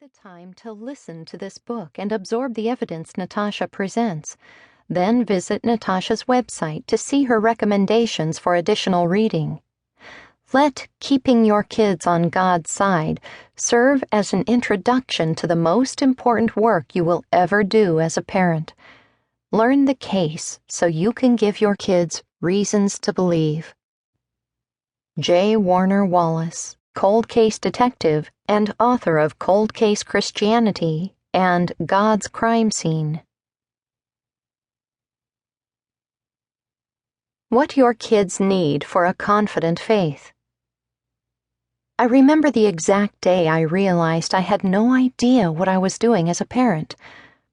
the time to listen to this book and absorb the evidence Natasha presents. Then visit Natasha's website to see her recommendations for additional reading. Let Keeping Your Kids on God's Side serve as an introduction to the most important work you will ever do as a parent. Learn the case so you can give your kids reasons to believe. J. Warner Wallace, cold case detective and author of Cold Case Christianity and God's Crime Scene. What your kids need for a confident faith. I remember the exact day I realized I had no idea what I was doing as a parent.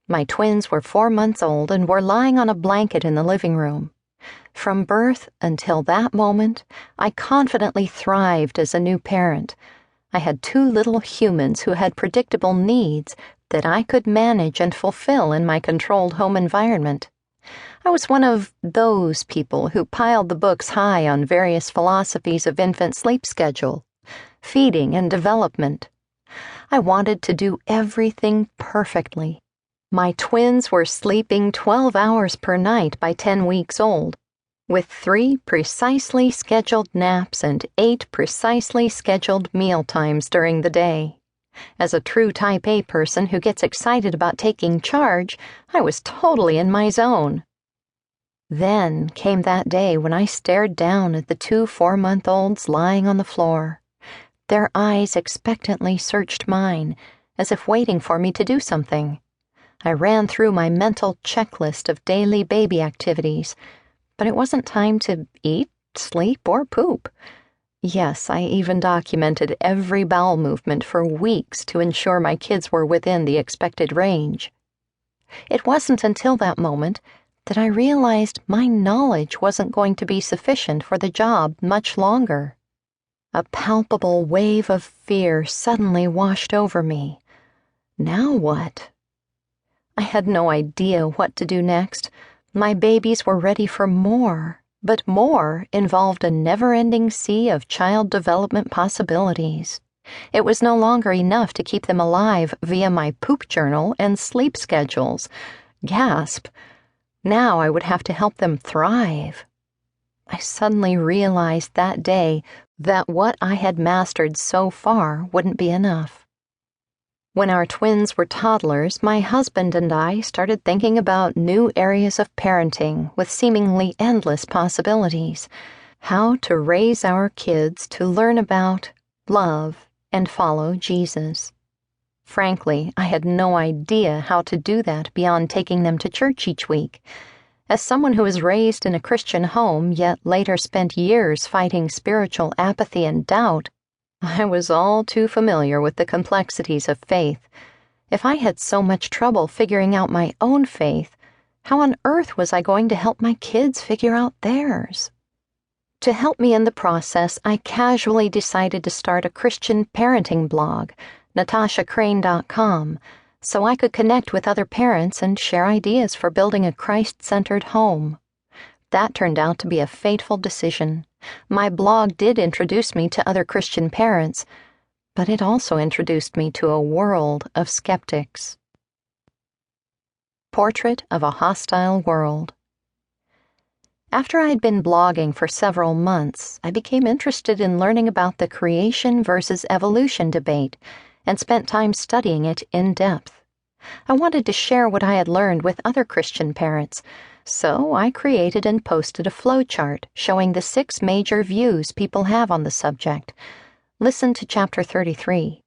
My twins were 4 months old and were lying on a blanket in the living room. From birth until that moment, I confidently thrived as a new parent. I had 2 little humans who had predictable needs that I could manage and fulfill in my controlled home environment. I was one of those people who piled the books high on various philosophies of infant sleep schedule, feeding, and development. I wanted to do everything perfectly. My twins were sleeping 12 hours per night by 10 weeks old, with 3 precisely scheduled naps and 8 precisely scheduled meal times during the day. As a true Type A person who gets excited about taking charge, I was totally in my zone. Then came that day when I stared down at the 2 4-month-olds lying on the floor. Their eyes expectantly searched mine, as if waiting for me to do something. I ran through my mental checklist of daily baby activities, but it wasn't time to eat, sleep, or poop. Yes, I even documented every bowel movement for weeks to ensure my kids were within the expected range. It wasn't until that moment that I realized my knowledge wasn't going to be sufficient for the job much longer. A palpable wave of fear suddenly washed over me. Now what? I had no idea what to do next. My babies were ready for more, but more involved a never-ending sea of child development possibilities. It was no longer enough to keep them alive via my poop journal and sleep schedules. Gasp! Now I would have to help them thrive. I suddenly realized that day that what I had mastered so far wouldn't be enough. When our twins were toddlers, my husband and I started thinking about new areas of parenting with seemingly endless possibilities. How to raise our kids to learn about, love, and follow Jesus. Frankly, I had no idea how to do that beyond taking them to church each week. As someone who was raised in a Christian home yet later spent years fighting spiritual apathy and doubt, I was all too familiar with the complexities of faith. If I had so much trouble figuring out my own faith, how on earth was I going to help my kids figure out theirs? To help me in the process, I casually decided to start a Christian parenting blog, NatashaCrain.com, so I could connect with other parents and share ideas for building a Christ-centered home. That turned out to be a fateful decision. My blog did introduce me to other Christian parents, but it also introduced me to a world of skeptics. Portrait of a Hostile World. After I'd been blogging for several months, I became interested in learning about the creation versus evolution debate and spent time studying it in depth. I wanted to share what I had learned with other Christian parents, so I created and posted a flowchart showing the 6 major views people have on the subject. Listen to Chapter 33.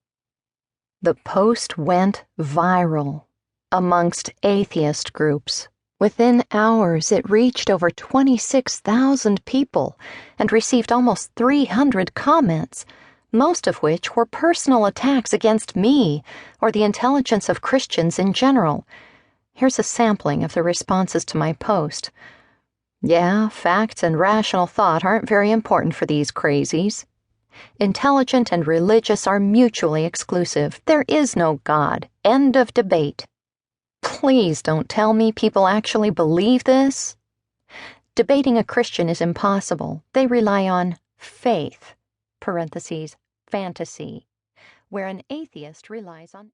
The post went viral amongst atheist groups. Within hours, it reached over 26,000 people and received almost 300 comments, most of which were personal attacks against me or the intelligence of Christians in general. Here's a sampling of the responses to my post. Yeah, facts and rational thought aren't very important for these crazies. Intelligent and religious are mutually exclusive. There is no God. End of debate. Please don't tell me people actually believe this. Debating a Christian is impossible. They rely on faith, (fantasy), where an atheist relies on